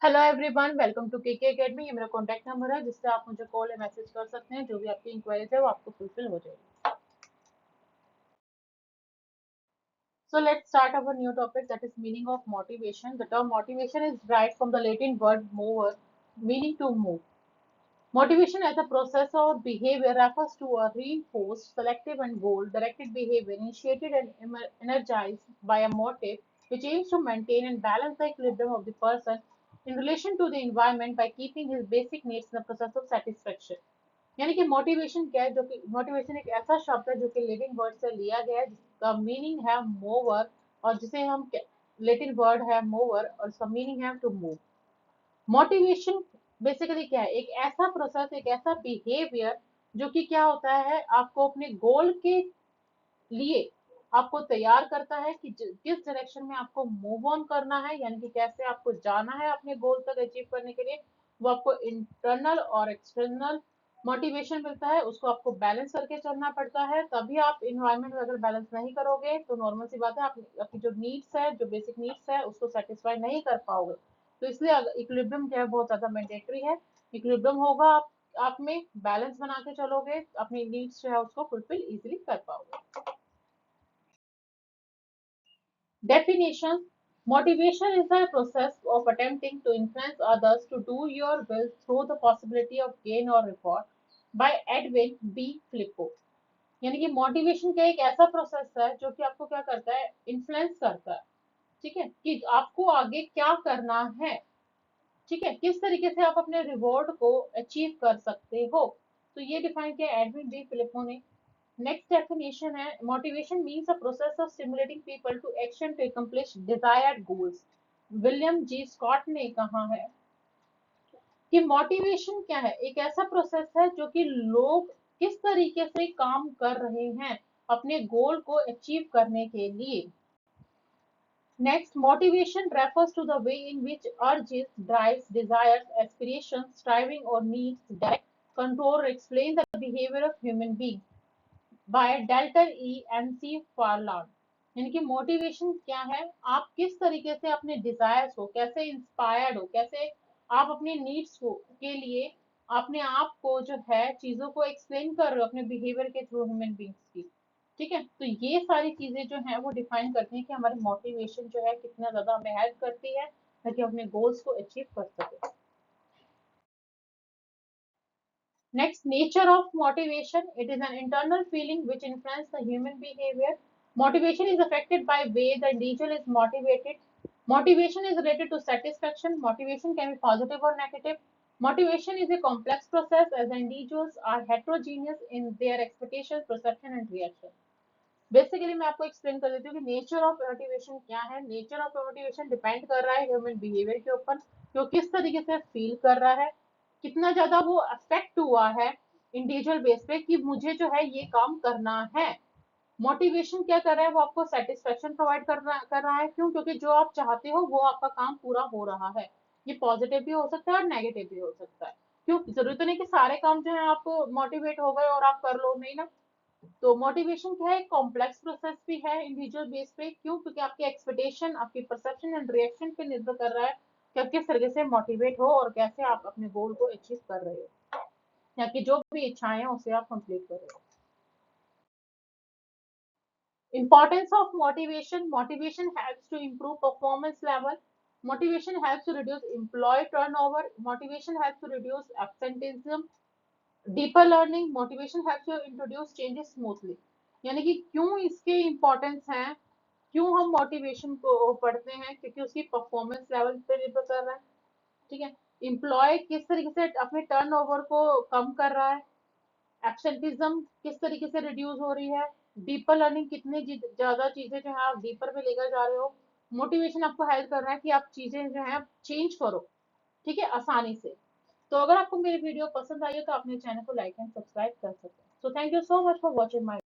Hello everyone, welcome to KK academy. ये मेरा contact number है जिससे आप मुझे कॉल या मैसेज कर सकते हैं। जो भी आपकी इंक्वायरीज है वो आपको फुलफिल हो जाएगी। So let's start our new topic, that is meaning of motivation. The term motivation is derived from the Latin word mover, meaning to move. Motivation as a process or behavior refers to a reinforced, selective and goal-directed behavior initiated and energized by a motive which aims to maintain and balance the equilibrium of the person in relation to the environment by keeping his basic needs in the process of satisfaction. यानी कि motivation क्या है, जो कि motivation एक ऐसा शब्द है जो कि लेटिन वर्ड से लिया गया है, जिसका मीनिंग है मोवर, और जिसे हम लेटिन वर्ड है मोवर और इसका मीनिंग है टू मूव। मोटिवेशन बेसिकली क्या है, एक ऐसा प्रोसेस, एक ऐसा बिहेवियर जो कि क्या होता है, आपको अपने गोल के लिए आपको तैयार करता है कि किस डायरेक्शन में आपको मूव ऑन करना है, यानी कि कैसे आपको जाना है अपने गोल तक अचीव करने के लिए। वो आपको इंटरनल और एक्सटर्नल मोटिवेशन मिलता है, उसको आपको बैलेंस करके चलना पड़ता है। तभी आप इन्वायरमेंट में अगर बैलेंस नहीं करोगे तो नॉर्मल सी बात है, आप आपकी जो नीड्स है, जो बेसिक नीड्स है, उसको सेटिस्फाई नहीं कर पाओगे। तो इसलिए इक्विलिब्रियम जो है बहुत ज्यादा मैंडेटरी है। इक्विलिब्रियम होगा आप में बैलेंस बना के चलोगे, अपनी नीड्स जो है उसको फुलफिल इजिली कर पाओगे। Definition: motivation is the process of attempting to influence others to do your will through the possibility of gain or reward by Edwin B. Filippo। यानी कि मोटिवेशन का एक ऐसा प्रोसेस है जो कि आपको क्या करता है, इन्फ्लुएंस करता है। ठीक है, कि आपको आगे क्या करना है। ठीक है, किस तरीके से आप अपने रिवॉर्ड को अचीव कर सकते हो। तो ये डिफाइन किया एडविन बी फिलिपो ने। नेक्स्ट डेफिनेशन है, motivation means a process of stimulating people to action to accomplish desired goals. William G Scott ने कहा है कि मोटिवेशन क्या है, एक ऐसा प्रोसेस है जो कि लोग किस तरीके से काम कर रहे हैं अपने गोल को अचीव करने के लिए। Next, motivation refers to the way in which urges, drives, desires, aspirations, striving or needs direct, control or explain the behavior of human being by Dalton E. and C. Farland। यानी कि motivation क्या है, आप किस तरीके से अपने desires को, कैसे इंस्पायर्ड हो, कैसे आप अपने नीड्स को के लिए अपने आप को जो है चीजों को एक्सप्लेन कर रहे हो अपने बिहेवियर के थ्रू ह्यूमन बींग्स की। ठीक है, तो ये सारी चीजें जो है वो डिफाइन करती हैं कि हमारी मोटिवेशन जो है कितना ज्यादा हमें हेल्प करती है ताकि अपने गोल्स को अचीव कर सके। Next, nature of motivation. It is an internal feeling which influences the human behavior. Motivation is affected by way the individual is motivated. Motivation is related to satisfaction. Motivation can be positive or negative. Motivation is a complex process as the individuals are heterogeneous in their expectations, perception and reaction। Basically मैं आपको explain कर देती हूँ कि nature of motivation क्या है। Nature of motivation depend कर रहा है ह्यूमन बिहेवियर के ऊपर, कि वो किस तरीके से फील कर रहा है, कितना ज्यादा वो अफेक्ट हुआ है इंडिविजुअल बेस पे कि मुझे जो है ये काम करना है। मोटिवेशन क्या कर रहा है, वो आपको सेटिस्फेक्शन प्रोवाइड कर रहा है। क्यों? क्योंकि जो आप चाहते हो वो आपका काम पूरा हो रहा है। ये पॉजिटिव भी हो सकता है और नेगेटिव भी हो सकता है। क्यों? जरूरी तो नहीं कि सारे काम जो है आपको मोटिवेट हो गए और आप कर लो, नहीं ना। तो मोटिवेशन क्या है, कॉम्प्लेक्स प्रोसेस भी है इंडिविजुअल बेस पे। क्यों? क्योंकि आपकी एक्सपेक्टेशन, आपकी परसेप्शन एंड रिएक्शन पे निर्भर कर रहा है कि आप किस तरीके से मोटिवेट हो और कैसे आप अपने गोल को अचीव कर रहे हो, या कि जो भी इच्छाएं हैं उसे आप कंप्लीट कर रहे हो। Importance of motivation. Motivation helps to improve performance level. Motivation helps to reduce employee turnover. Motivation helps to reduce absenteeism. Deeper learning. Motivation helps you introduce changes smoothly. यानी कि क्यों इसके इम्पोर्टेंस हैं, क्यों हम मोटिवेशन को पढ़ते हैं, क्योंकि उसकी परफॉर्मेंस लेवल पे निर्भर कर रहा है। ठीक है, एम्प्लॉय किस तरीके से अपने टर्नओवर को कम कर रहा है, एब्सेंटिज्म किस तरीके से रिड्यूस हो रही है, डीपर लर्निंग कितनी ज्यादा चीजें जो है आप डीपर पे लेकर जा रहे हो। मोटिवेशन आपको हेल्प कर रहा है कि आप चीजें जो है चेंज करो, ठीक है, आसानी से। तो अगर आपको मेरी वीडियो पसंद आई है तो अपने चैनल को लाइक एंड सब्सक्राइब कर सकते हैं। So thank you so much for watching my